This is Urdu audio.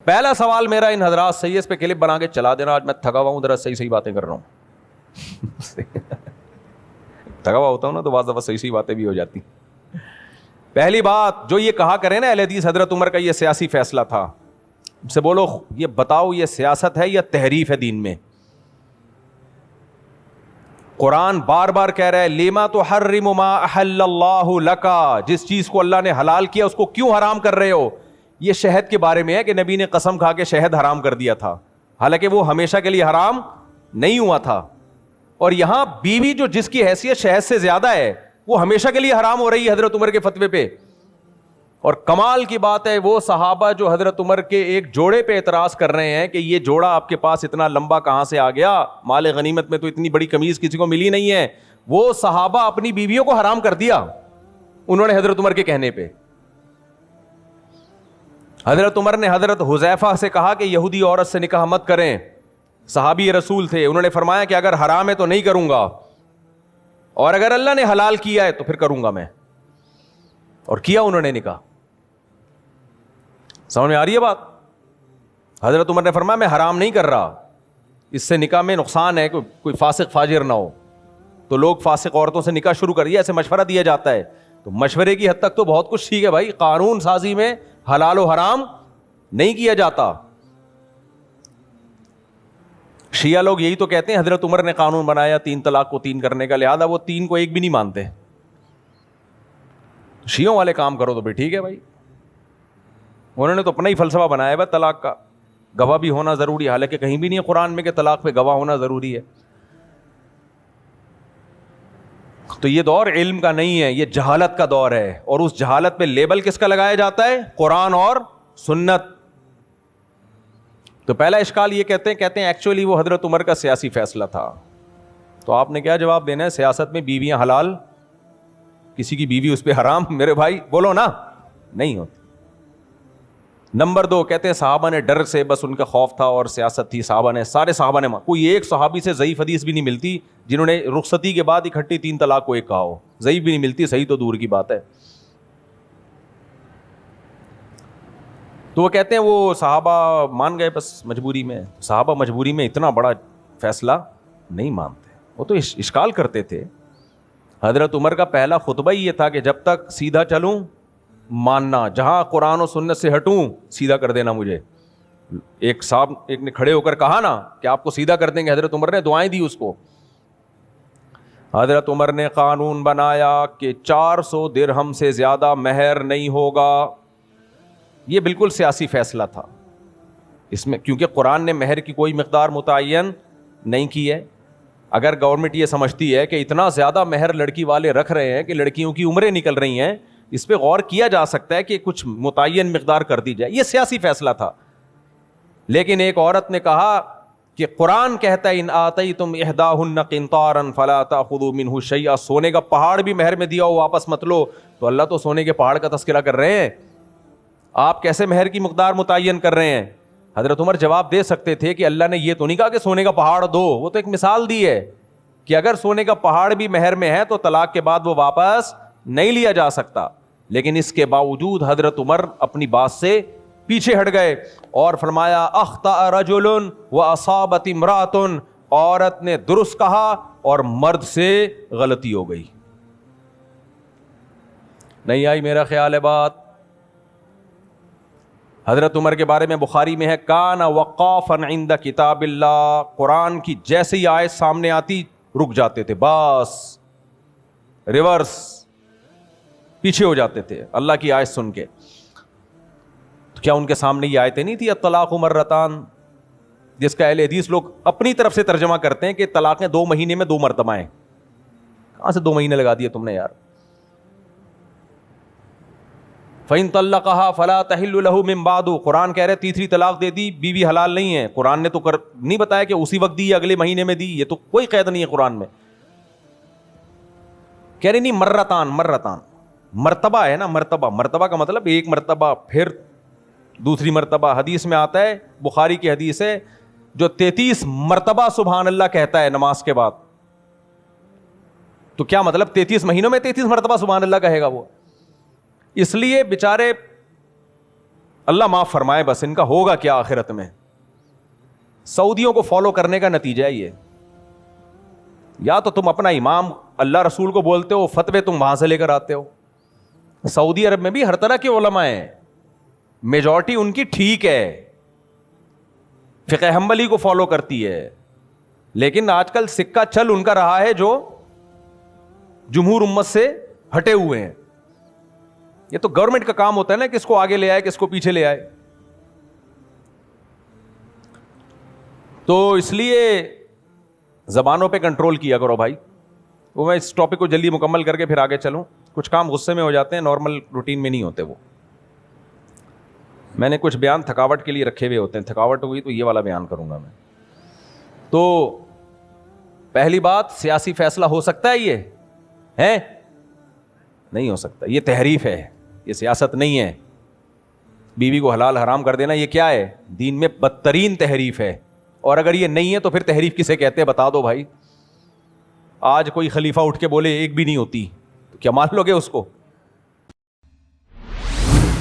پہلا سوال میرا ان حضرات سے اس پہ کلپ بنا کے چلا دینا, آج میں تھکا ہوا ہوں, ذرا صحیح باتیں کر رہا ہوں. تھکا ہوا ہوتا ہوں نا تو بعض دفعہ صحیح باتیں بھی ہو جاتی. پہلی بات جو یہ کہا کرے نا اہل حدیث حضرت عمر کا یہ سیاسی فیصلہ تھا, سے بولو یہ بتاؤ یہ سیاست ہے یا تحریف ہے دین میں؟ قرآن بار بار کہہ رہا ہے لیما تحرم ما احل اللہ لکا, جس چیز کو اللہ نے حلال کیا اس کو کیوں حرام کر رہے ہو؟ یہ شہد کے بارے میں ہے کہ نبی نے قسم کھا کے شہد حرام کر دیا تھا, حالانکہ وہ ہمیشہ کے لیے حرام نہیں ہوا تھا. اور یہاں بیوی جو جس کی حیثیت شہد سے زیادہ ہے وہ ہمیشہ کے لیے حرام ہو رہی ہے حضرت عمر کے فتوے پہ. اور کمال کی بات ہے وہ صحابہ جو حضرت عمر کے ایک جوڑے پہ اعتراض کر رہے ہیں کہ یہ جوڑا آپ کے پاس اتنا لمبا کہاں سے آ گیا, مال غنیمت میں تو اتنی بڑی قمیض کسی کو ملی نہیں ہے, وہ صحابہ اپنی بیویوں کو حرام کر دیا انہوں نے حضرت عمر کے کہنے پہ. حضرت عمر نے حضرت حذیفہ سے کہا کہ یہودی عورت سے نکاح مت کریں, صحابی رسول تھے, انہوں نے فرمایا کہ اگر حرام ہے تو نہیں کروں گا, اور اگر اللہ نے حلال کیا ہے تو پھر کروں گا میں, اور کیا انہوں نے نکاح. سمجھ میں آ رہی ہے بات؟ حضرت عمر نے فرمایا میں حرام نہیں کر رہا, اس سے نکاح میں نقصان ہے, کوئی فاسق فاجر نہ ہو. تو لوگ فاسق عورتوں سے نکاح شروع کریے, ایسے مشورہ دیا جاتا ہے. تو مشورے کی حد تک تو بہت کچھ ٹھیک ہے بھائی, قانون سازی میں حلال و حرام نہیں کیا جاتا. شیعہ لوگ یہی تو کہتے ہیں حضرت عمر نے قانون بنایا 3 طلاق کو 3 کرنے کا, لہذا وہ 3 کو 1 بھی نہیں مانتے. شیعوں والے کام کرو تو بھی ٹھیک ہے بھائی, انہوں نے تو اپنا ہی فلسفہ بنایا ہے طلاق کا, گواہ بھی ہونا ضروری ہے, حالانکہ کہیں بھی نہیں ہے قرآن میں کہ طلاق پہ گواہ ہونا ضروری ہے. تو یہ دور علم کا نہیں ہے, یہ جہالت کا دور ہے, اور اس جہالت پہ لیبل کس کا لگایا جاتا ہے؟ قرآن اور سنت. تو پہلا اشکال یہ کہتے ہیں ایکچولی وہ حضرت عمر کا سیاسی فیصلہ تھا. تو آپ نے کیا جواب دینا ہے؟ سیاست میں بیویاں حلال, کسی کی بیوی اس پہ حرام, میرے بھائی بولو نا, نہیں ہوتی. نمبر 2 کہتے ہیں صحابہ نے ڈر سے, بس ان کا خوف تھا اور سیاست تھی, صحابہ نے سارے صحابہ نے, کوئی ایک صحابی سے ضعیف حدیث بھی نہیں ملتی جنہوں نے رخصتی کے بعد اکٹھی 3 طلاق کو 1 کہا ہو, ضعیف بھی نہیں ملتی, صحیح تو دور کی بات ہے. تو وہ کہتے ہیں وہ صحابہ مان گئے بس مجبوری میں. صحابہ مجبوری میں اتنا بڑا فیصلہ نہیں مانتے, وہ تو اشکال کرتے تھے. حضرت عمر کا پہلا خطبہ ہی یہ تھا کہ جب تک سیدھا چلوں ماننا, جہاں قرآن و سنت سے ہٹوں سیدھا کر دینا مجھے. ایک صاحب ایک نے کھڑے ہو کر کہا نا کہ آپ کو سیدھا کر دیں گے, حضرت عمر نے دعائیں دی اس کو. حضرت عمر نے قانون بنایا کہ 400 درہم سے زیادہ مہر نہیں ہوگا. یہ بالکل سیاسی فیصلہ تھا اس میں, کیونکہ قرآن نے مہر کی کوئی مقدار متعین نہیں کی ہے. اگر گورنمنٹ یہ سمجھتی ہے کہ اتنا زیادہ مہر لڑکی والے رکھ رہے ہیں کہ لڑکیوں کی عمریں نکل رہی ہیں, اس پہ غور کیا جا سکتا ہے کہ کچھ متعین مقدار کر دی جائے. یہ سیاسی فیصلہ تھا. لیکن ایک عورت نے کہا کہ قرآن کہتا ہے ان آتیتم احداہن قنطارا فلا تاخذوا منہ شیئا, سونے کا پہاڑ بھی مہر میں دیا ہو واپس مت لو. تو اللہ تو سونے کے پہاڑ کا تذکرہ کر رہے ہیں, آپ کیسے مہر کی مقدار متعین کر رہے ہیں؟ حضرت عمر جواب دے سکتے تھے کہ اللہ نے یہ تو نہیں کہا کہ سونے کا پہاڑ دو, وہ تو ایک مثال دی ہے کہ اگر سونے کا پہاڑ بھی مہر میں ہے تو طلاق کے بعد وہ واپس نہیں لیا جا سکتا. لیکن اس کے باوجود حضرت عمر اپنی بات سے پیچھے ہٹ گئے اور فرمایا اخطأ رجل واصابت امرأۃ, عورت نے درست کہا اور مرد سے غلطی ہو گئی. نہیں آئی میرا خیال ہے بات؟ حضرت عمر کے بارے میں بخاری میں ہے کان وقافا عند کتاب اللہ, قرآن کی جیسے ہی آیت سامنے آتی رک جاتے تھے, بس ریورس پیچھے ہو جاتے تھے اللہ کی آیت سن کے. تو کیا ان کے سامنے یہ آیتیں نہیں تھی الطلاق مرتان, جس کا اہل حدیث لوگ اپنی طرف سے ترجمہ کرتے ہیں کہ طلاقیں 2 مہینے میں 2 مرتبہ ہیں. کہاں سے 2 مہینے لگا دیے تم نے یار؟ فَإِن طَلَّقَهَا فَلَا تَحِلُّ لَهُ مِن بَعْدُ, قرآن کہہ رہے تیسری طلاق دے دی بیوی حلال نہیں ہے. قرآن نے تو نہیں بتایا کہ اسی وقت دی یا اگلے مہینے میں دی, یہ تو کوئی قید نہیں ہے قرآن میں. کہہ رہے نہیں مرتان, مرتبہ ہے نا, مرتبہ کا مطلب ایک مرتبہ پھر دوسری مرتبہ. حدیث میں آتا ہے, بخاری کی حدیث ہے, جو 33 مرتبہ سبحان اللہ کہتا ہے نماز کے بعد, تو کیا مطلب 33 مہینوں میں 33 مرتبہ سبحان اللہ کہے گا وہ؟ اس لیے بیچارے اللہ معاف فرمائے بس ان کا ہوگا کیا آخرت میں. سعودیوں کو فالو کرنے کا نتیجہ ہے یہ. یا تو تم اپنا امام اللہ رسول کو بولتے ہو, فتوے تم وہاں سے لے کر آتے ہو. سعودی عرب میں بھی ہر طرح کے علماء ہیں, میجورٹی ان کی ٹھیک ہے, فقہ حنبلی کو فالو کرتی ہے, لیکن آج کل سکہ چل ان کا رہا ہے جو جمہور امت سے ہٹے ہوئے ہیں. یہ تو گورنمنٹ کا کام ہوتا ہے نا, کس کو آگے لے آئے کس کو پیچھے لے آئے. تو اس لیے زبانوں پہ کنٹرول کیا کرو بھائی. وہ میں اس ٹاپک کو جلدی مکمل کر کے پھر آگے چلوں. کچھ کام غصے میں ہو جاتے ہیں, نارمل روٹین میں نہیں ہوتے. وہ میں نے کچھ بیان تھکاوٹ کے لیے رکھے ہوئے ہوتے ہیں, تھکاوٹ ہوئی تو یہ والا بیان کروں گا میں. تو پہلی بات, سیاسی فیصلہ ہو سکتا ہے یہ ہے؟ نہیں ہو سکتا. یہ تحریف ہے, یہ سیاست نہیں ہے. بیوی کو حلال حرام کر دینا یہ کیا ہے؟ دین میں بدترین تحریف ہے. اور اگر یہ نہیں ہے تو پھر تحریف کسے کہتے ہیں بتا دو بھائی. آج کوئی خلیفہ اٹھ کے بولے ایک بھی نہیں ہوتی, تو کیا مان لو گے اس کو؟